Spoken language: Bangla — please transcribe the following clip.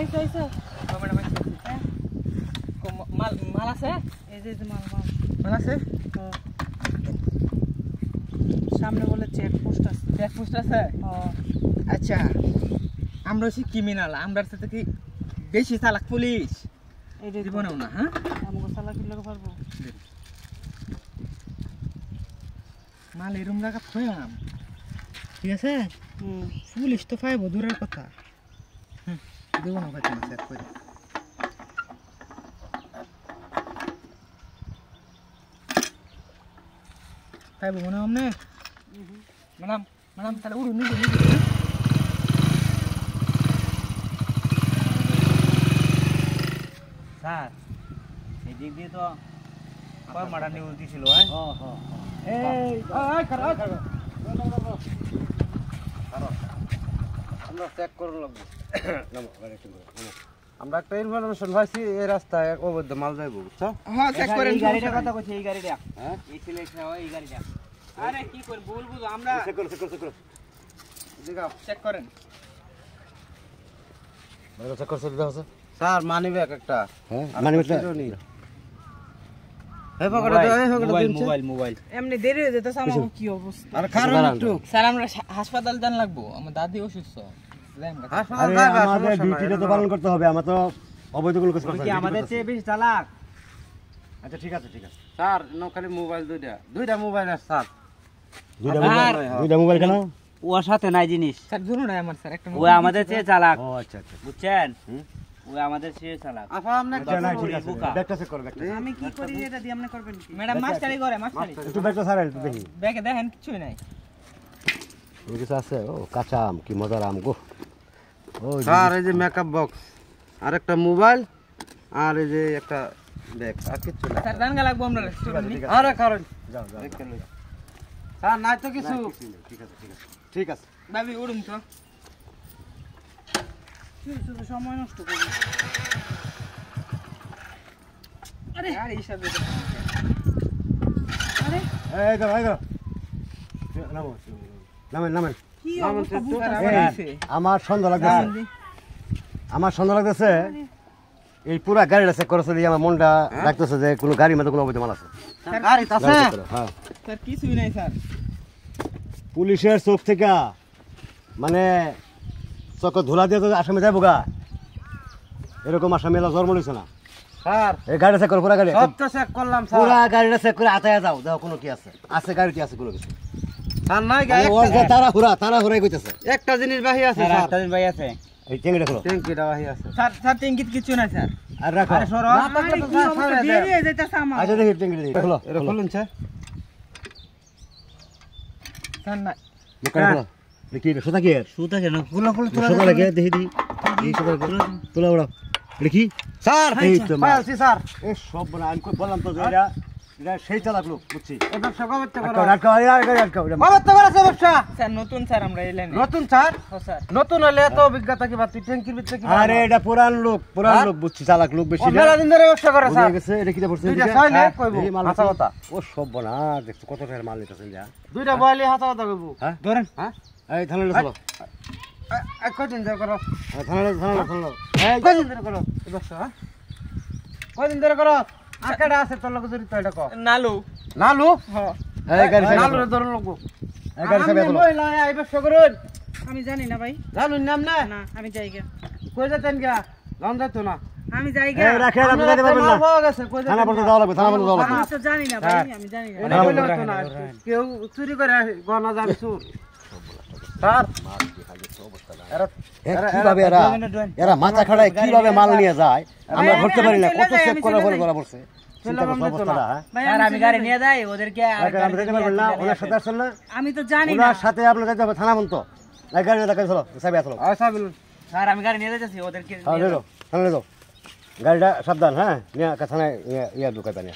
আইসো আইসো ম্যাডাম হ্যাঁ মাল মাল আছে এই যে মাল মাল মাল আছে সামনে বলে চেকপোস্ট আছে চেকপোস্ট আছে আচ্ছা আমরা হচ্ছে ক্রিমিনাল আমরা সাথে কি বেশি চালাক পুলিশ এইটাই দিব না হ্যাঁ আমগো সালা কি লাগে পারবো মাল এরম জায়গা থইলাম ঠিক আছে পুলিশ তো পাইবো দূরের কথা দেবো না ভাই চেক করে পাইবো মনে হয় না ম্যাডাম ম্যাডাম তাহলে উড়ুন স্যার এই দিক দিয়ে তো আবার মারা নিউজ দিছিল হ্যাঁ এই খারাপ আমরা চেক করে লাগবে আমরা একটা ইনফরমেশন পাইছি এই রাস্তায় অবৈধ মাল যাইব বুঝছো হ্যাঁ চেক করেন এই গাড়িটার কথা কইছি এই গাড়িটা হ্যাঁ এই সিলেকশন হয় এই গাড়িটা আরে কি কর ভুল বুঝো আমরা চেক করো দিগা চেক করেন ভালো চেক করছ দাও স্যার মানি ব্যাগ একটা হ্যাঁ মানি ব্যাগটা এই পকেটে দাও এই পকেটে দিন মোবাইল এমনি দেরি হয়ে যেতেছে আমার কি অবস্থা আর কারণ একটু স্যার আমরা হাসপাতাল যান লাগবো আমার দাদি অসুস্থ হাসপাতাল আরে যাবে আমাদের ডিউটিটা তো পালন করতে হবে আমরা তো অবৈধ কোনো কিছু করতে কি আমাদের চেয়ে বেশি চালাক আচ্ছা ঠিক আছে স্যার নো খালি মোবাইল দুইটা মোবাইল আছে স্যার দুইটা মোবাইল কেন ওর সাথে নাই জিনিস স্যার ধরুন না আমার স্যার একটা ও আমাদের চেয়ে চালাক ও আচ্ছা বুঝছেন ও আমাদের চেয়ে চালাক আপা আপনি আচ্ছা না ঠিক আছে বোকা। ব্যাগটা চেক কর ব্যাগটা আমি কি করি এটা দিয়ে আপনি করবেন কি ম্যাডাম মাস্টারি করে মাস্টারি একটু ব্যাগটা ছাড়া একটু দেখি ব্যাগে দেখেন কিছুই নাই ওই কিছু আছে ও কাঁচা আম কি মজার আম গো ও স্যার এই যে মেকআপ বক্স আর একটা মোবাইল আর এই যে একটা ব্যাগ আর কিছু না স্যার জানগা লাগবো আমরা আরে কারণ যাও স্যার নাই তো কিছু ঠিক আছে ভাবি উড়ুন তো শুধু সময় নষ্ট করি আরে আরে হিসাবে আরে এই ধর নামেন কি অবস্থা আমার সন্দেহ লাগতেছে এই পুরা গাড়িটা চেক করেছে দিয়ে আমার মনটা লাগতেছে যে কোনো গাড়ির মধ্যে কোনো অবৈধ মাল আছে গাড়ি আছে হ্যাঁ স্যার কিছুই নাই স্যার পুলিশের চোখ থেকে মানে চোখ ধুলা দিয়ে তো আসামে যাবো গা এরকম আসামি এলা জন্ম নিছে না স্যার এই গাড়িটা চেক করো পুরা গাড়ি সব তো চেক করলাম স্যার পুরা গাড়িটা চেক করে আতায় যাও দেখো কোনো কি আছে গাড়িতে আছে কোনো কিছু স্যার নাই গাড়ি তারা হুরাই কইতেছে একটা জিনিস বাহি আছে স্যার স্যার একটা দিন ভাই আছে এই টেঙ্গিটা খোলো ট্যাঙ্কিটা বাহি আছে স্যার স্যার টিঙ্গিত কিছু নাই স্যার আর রাখো আরে সরো আরে কি অবস্থা দেরি হয়ে যাইতেছে আমার আচ্ছা দেখি টেঙ্গিটা দেখি খোলো এটা খুলুন স্যার স্যার না দেখি সোজা কি এর সুতা কেন সোজা লাগে দেখি এই সোজা তোলা ওড়া দেখি স্যার এই তো মাল। পাইছি স্যার এই সব বলা আমি কই বললাম তো যে এটা সেই চালাক লোক বুঝছি এই ব্যবসা কবে থেকে করো আটকাও আটকাও কবে থেকে করেছে ব্যবসা স্যার নতুন স্যার আমরা এই লাইনে নতুন স্যার ও স্যার নতুন হলে এত অভিজ্ঞতা কি তুই ট্যাঙ্কির ভিতরে কি আরে এটা পুরান লোক বুঝছি চালাক লোক বেশি না মেলা দিন ধরে ব্যবসা করে বুঝে স্যার গেছে এটা কি পড়ছে দুইটা ছয়লে কইবো এই মাল হাসা কথা ও সব বনা দেখছো কত টাকার মাল নিতেছেন যা দুইটা বয়লি হাসা কথা কইবো হ্যাঁ ধরেন হ্যাঁ এই থানালে চলো কয়দিন ধরে করো থানালে এই কয়দিন ধরে করো এই ব্যবসা হ্যাঁ কয়দিন ধরে করো আর কেডা আছে তোর লোক জড়িত এটা কো নালু নালু হ্যাঁ এই গাড়ি চাবি নালু ধরে লোক এই গাড়ি চাবি তোলো মহিলা এই ব্যবসা করুন আমি জানি না ভাই নালু নাম না না আমি যাই গে কই যেতেন গা লন যাইতো না আমি যাই গে এই রাখেন আপনি যাইতে পারবেন না পাওয়া গেছে কই থানা পর্যন্ত যাওয়া লাগবে থানা পর্যন্ত যাওয়া লাগবে আমি তো জানি না ভাই আমি জানি না এটা কইলে হতো না কেউ চুরি করে গনা যাবে চুর স্যার কিভাবে এরা মাথা খাড়ায় কিভাবে মাল নিয়ে যায় আমরা ধরতে পারি না কত চেক করা পড়ছে চিন্তা করছো অবস্থাটা হ্যাঁ ভাই স্যার আমি গাড়ি নিয়ে যাই ওদেরকে আপনি যেতে পারবেন না ওনার সাথে আসছেন না আমি তো জানি না ওনার সাথে আপনার যেতে হবে থানা পর্যন্ত এই গাড়ি দেখা চলো চাবি আসলো আচ্ছা বলুন স্যার আমি গাড়ি নিয়ে যাচ্ছি ওদেরকে হ্যাঁ লে যাও থানা লে যাও গাড়িটা সাবধান হ্যাঁ নিয়ে থানায় ইয়া ঢুকাই পানি